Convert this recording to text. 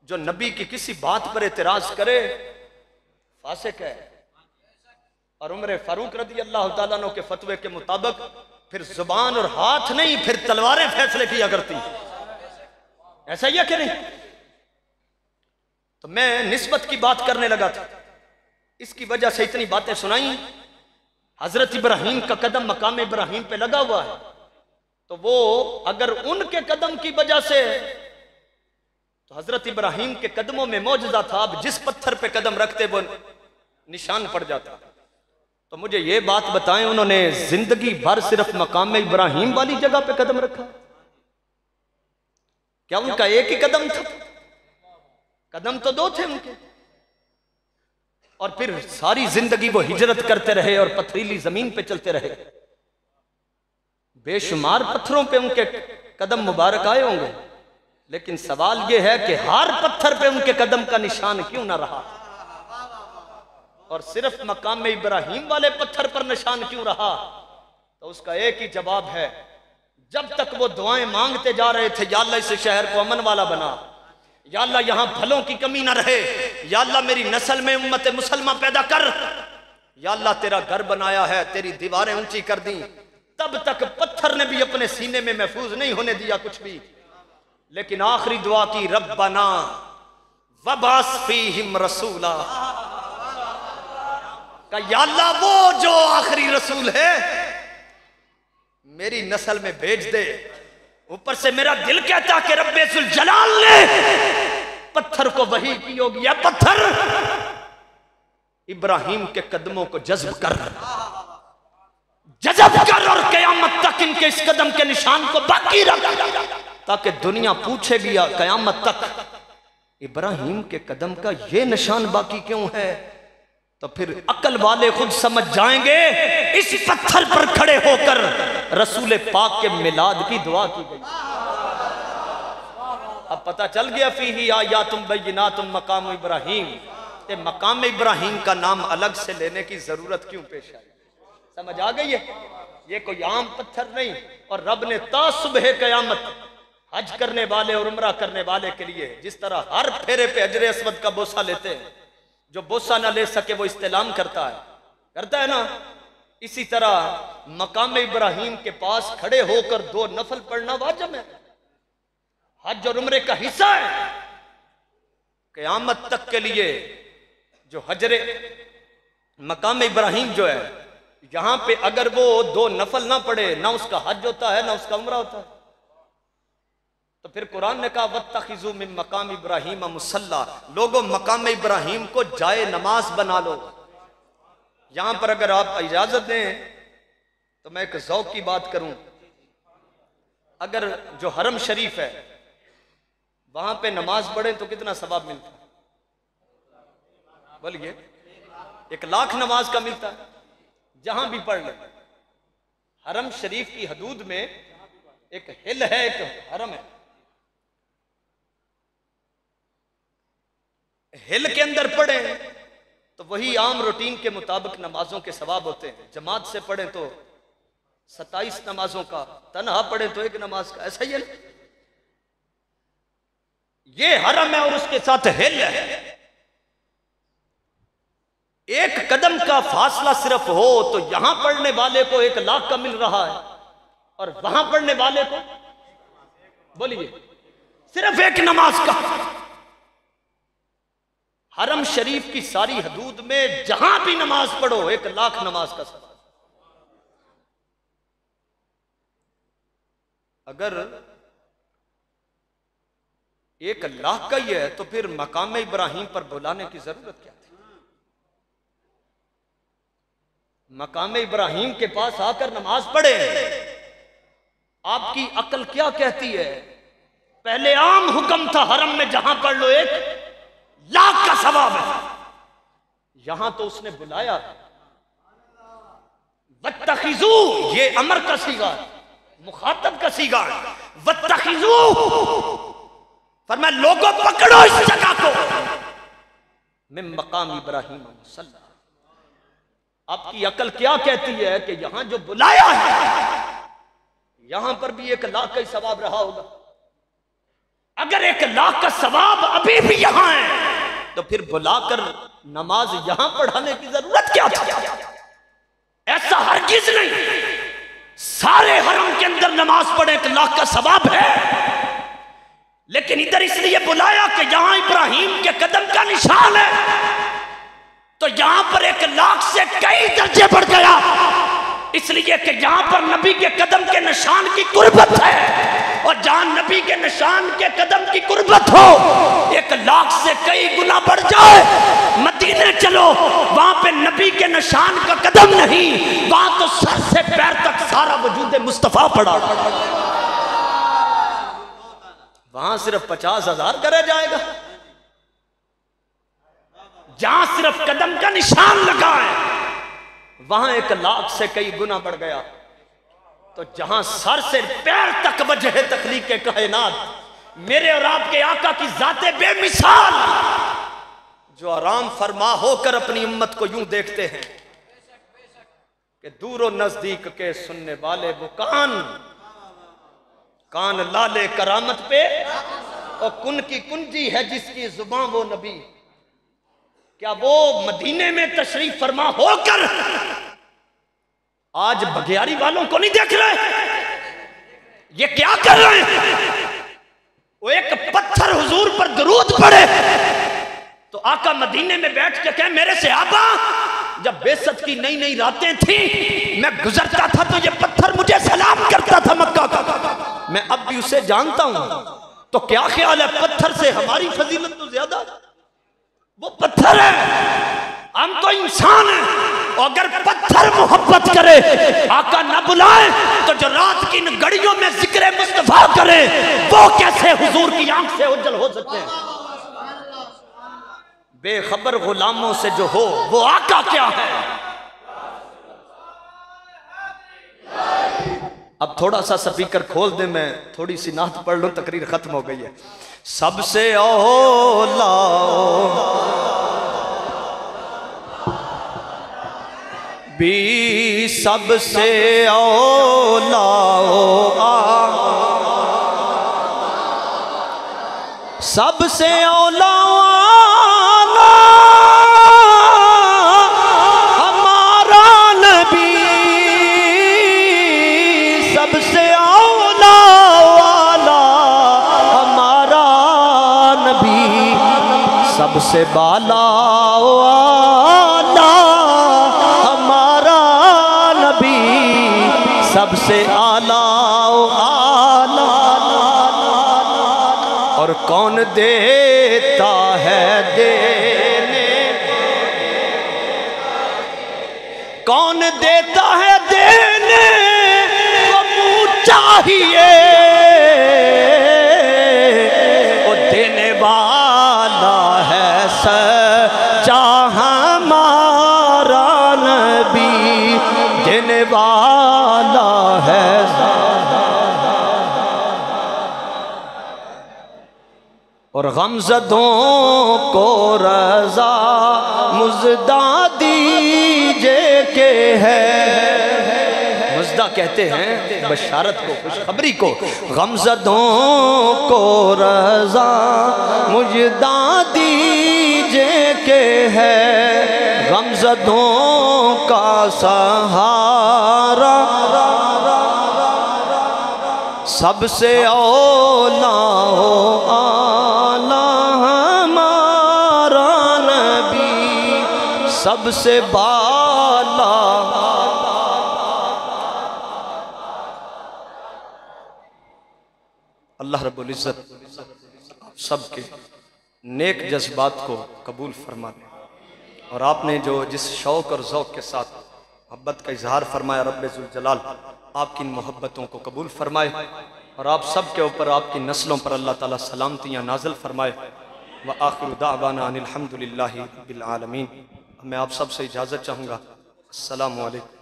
जो नबी की किसी बात पर एतराज करे फासिक है। और उमर फारूक रदी अल्लाह तआला अन्हु के फतवे के मुताबिक फिर जुबान और हाथ नहीं, फिर तलवारें फैसले किया करती। ऐसा ही है कि नहीं? तो मैं निस्बत की बात करने लगा था, इसकी वजह से इतनी बातें सुनाई। हजरत इब्राहिम का कदम मकाम इब्राहिम पे लगा हुआ है, तो वो अगर उनके कदम की वजह से, तो हजरत इब्राहिम के कदमों में मौजूदा था, अब जिस पत्थर पे कदम रखते वो निशान पड़ जाता। तो मुझे ये बात बताएं, उन्होंने जिंदगी भर सिर्फ मकाम इब्राहिम वाली जगह पे कदम रखा? क्या उनका एक ही कदम था? कदम तो दो थे उनके। और फिर सारी जिंदगी वो हिजरत करते रहे और पथरीली जमीन पे चलते रहे। बेशुमार पत्थरों पे उनके कदम मुबारक आए होंगे, लेकिन सवाल ये है कि हर पत्थर पे उनके कदम का निशान क्यों ना रहा, और सिर्फ मकाम इब्राहिम वाले पत्थर पर निशान क्यों रहा? तो उसका एक ही जवाब है, जब तक वो दुआएं मांगते जा रहे थे, या अल्लाह इस शहर को अमन वाला बना, या अल्लाह यहां फलों की कमी ना रहे, या अल्लाह मेरी नस्ल में उम्मत मुसलमा पैदा कर, या अल्लाह तेरा घर बनाया है, तेरी दीवारें ऊंची कर दी, तब तक पत्थर ने भी अपने सीने में महफूज नहीं होने दिया कुछ भी। लेकिन आखिरी दुआ की, रब्बना वबास फीहिम रसूला, का या अल्लाह वो जो आखिरी रसूल है मेरी नस्ल में भेज दे। ऊपर से मेरा दिल कहता कि रब्बे जुल जलाल ने पत्थर को वही की होगी, या पत्थर इब्राहिम के कदमों को जज्ब कर और कयामत तक इनके इस कदम के निशान को बाकी रख, ताकि दुनिया पूछेगी कयामत तक इब्राहिम के कदम का ये निशान बाकी क्यों है। तो फिर अकल वाले खुद समझ जाएंगे, इस पत्थर पर खड़े होकर रसूल पाक के मिलाद की दुआ की गई। अब पता चल गया, फीही आयातुम बय्यिनातुम मकाम इब्राहिम, ते मकाम इब्राहिम का नाम अलग से लेने की जरूरत क्यों पेश आई। समझ आ गई है? ये कोई आम पत्थर नहीं। और रब ने ता सुबह कयामत हज करने वाले और उम्रा करने वाले के लिए, जिस तरह हर फेरे पे हजर अस्वद का बोसा लेते हैं, जो बोसा ना ले सके वो इस्तेलाम करता है ना, इसी तरह मकाम इब्राहिम के पास खड़े होकर दो नफल पढ़ना वाजिब है, हज और उम्रे का हिस्सा है। क़यामत तक के लिए जो हजरे मकाम इब्राहिम जो है, यहां पे अगर वो दो नफल ना पढ़े, ना उसका हज होता है ना उसका उम्रा होता है। तो फिर कुरान ने कहा वत्तखिजू मिन मकाम इब्राहिम मुसल्ला, लोगों मकाम इब्राहिम को जाए नमाज बना लो। यहां पर अगर आप इजाजत दें तो मैं एक ज़ौक़ की बात करूं, अगर जो हरम शरीफ है वहां पे नमाज पढ़े तो कितना सवाब मिलता है? बोलिए, 1,00,000 नमाज का मिलता है जहां भी पढ़ ले। हरम शरीफ की हदूद में एक हिल है, एक हरम है, हिल के अंदर पढ़े तो वही आम रूटीन के मुताबिक नमाजों के सवाब होते हैं। जमात से पढ़े तो 27 नमाजों का, तन्हा पढ़े तो 1 नमाज का, ऐसा ही है ना? ये हरम है और उसके साथ हिल है। एक कदम का फासला सिर्फ हो तो यहां पढ़ने वाले को 1,00,000 का मिल रहा है, और वहां पढ़ने वाले को, बोलिए, सिर्फ 1 नमाज का। हरम शरीफ की सारी हदूद में जहां भी नमाज पढ़ो 1,00,000 नमाज का सवाब। अगर 1,00,000 का ही है तो फिर मकाम इब्राहिम पर बुलाने की जरूरत क्या थी? मकाम इब्राहिम के पास आकर नमाज पढ़े। आपकी अकल क्या कहती है? पहले आम हुक्म था हरम में जहां पढ़ लो 1,00,000 का सवाब है, यहां तो उसने बुलाया वत्तखिजू, ये अमर का सीगा, मुखातब का सीगा, वत्तखिजू फरमाया लोगों पकड़ो इस जगह को मिन मकाम इब्राहिम मुसल्ला। आपकी अकल क्या कहती है कि यहां जो बुलाया है यहां पर भी 1,00,000 का ही सवाब रहा होगा। अगर 1 लाख का सवाब अभी भी यहां है तो फिर बुलाकर नमाज यहां पढ़ाने की जरूरत क्या थी? ऐसा हरगिज नहीं। सारे हरम के अंदर नमाज पढ़े 1 लाख का सवाब है, लेकिन इधर इसलिए बुलाया कि यहां इब्राहिम के कदम का निशान है, तो यहां पर 1 लाख से कई दर्जे बढ़ गया, इसलिए कि यहां पर नबी के कदम के निशान की कुर्बत है, और जहां नबी के निशान के कदम की कुर्बत हो 1 लाख से कई गुना बढ़ जाए। मदीने चलो, वहां पे नबी के निशान का कदम नहीं, वहां तो सर से पैर तक सारा वजूद मुस्तफा पड़ा। वहां सिर्फ 50,000 करा जाएगा, जहां सिर्फ कदम का निशान लगा है वहां 1 लाख से कई गुना बढ़ गया। तो जहां सर से पैर तक वजह तखलीक के कायनात मेरे और आपके आका की जाते बेमिसाल, जो आराम फरमा होकर अपनी उम्मत को यूं देखते हैं कि दूर नजदीक के सुनने वाले वो कान लाले करामत पे, और कुन की कुंजी है जिसकी जुबान वो नबी। क्या वो मदीने में तशरीफ फरमा होकर आज बघियारी वालों को नहीं देख रहे? ये क्या कर रहे हैं? वो एक पत्थर हुजूर पर दरूद पड़े तो आका मदीने में बैठ के कहे, मेरे सहाबा जब बेसत की नई नई रातें थी, मैं गुजरता था तो ये पत्थर मुझे सलाम करता था मक्का का, मैं अब भी उसे जानता हूं। तो क्या ख्याल है, पत्थर से हमारी फजीलत तो ज्यादा? वो पत्थर है, हम तो इंसान हैं। और अगर पत्थर मोहब्बत करे, आका न बुलाए, तो जो रात की इन घड़ियों में जिक्र मुस्तफा करे, वो कैसे हुजूर की आंख से उज्जवल हो सकते हैं? बेखबर गुलामों से जो हो वो आका क्या है? अब थोड़ा सा स्पीकर खोल दे, मैं थोड़ी सी नात पढ़ लूं, तकरीर खत्म हो गई है। सबसे औला भी सबसे औला सबसे औला हमारा नबी, सबसे औला वाला हमारा नबी, सबसे बाला वाला हमारा नबी, सबसे आला आला। और कौन देता है देने, कौन देता है देने को मुँह चाहिए, वो देने वाला है सच्चा हमारा नबी, देने वाला है। और गमज़दों को रज़ा मुज़दा दीजिए के है, मुज़दा कहते हैं बशारत को, खुशखबरी को। गमज़दों को रज़ा मुज़दा दीजिए के है, गमज़दों का सहारा सबसे औला हो आला हमारा नबी, सबसे बाला। अल्लाह रब्बुल इज़्ज़त सबके नेक जज्बात को कबूल फरमा दे। और आपने जो जिस शौक़ और ज़ौक़ के साथ मोहब्बत का इजहार फरमाया, रब्बे ज़ुल जलाल आपकी इन मोहब्बतों को कबूल फरमाए, और आप सब के ऊपर आपकी नस्लों पर अल्लाह ताला सलामतियाँ नाज़िल फरमाए। व आखिरु दावाना अनिल हम्दुलिल्लाहि रब्बिल आलमीन। मैं आप सब से इजाज़त चाहूँगा। अस्सलामु अलैकुम।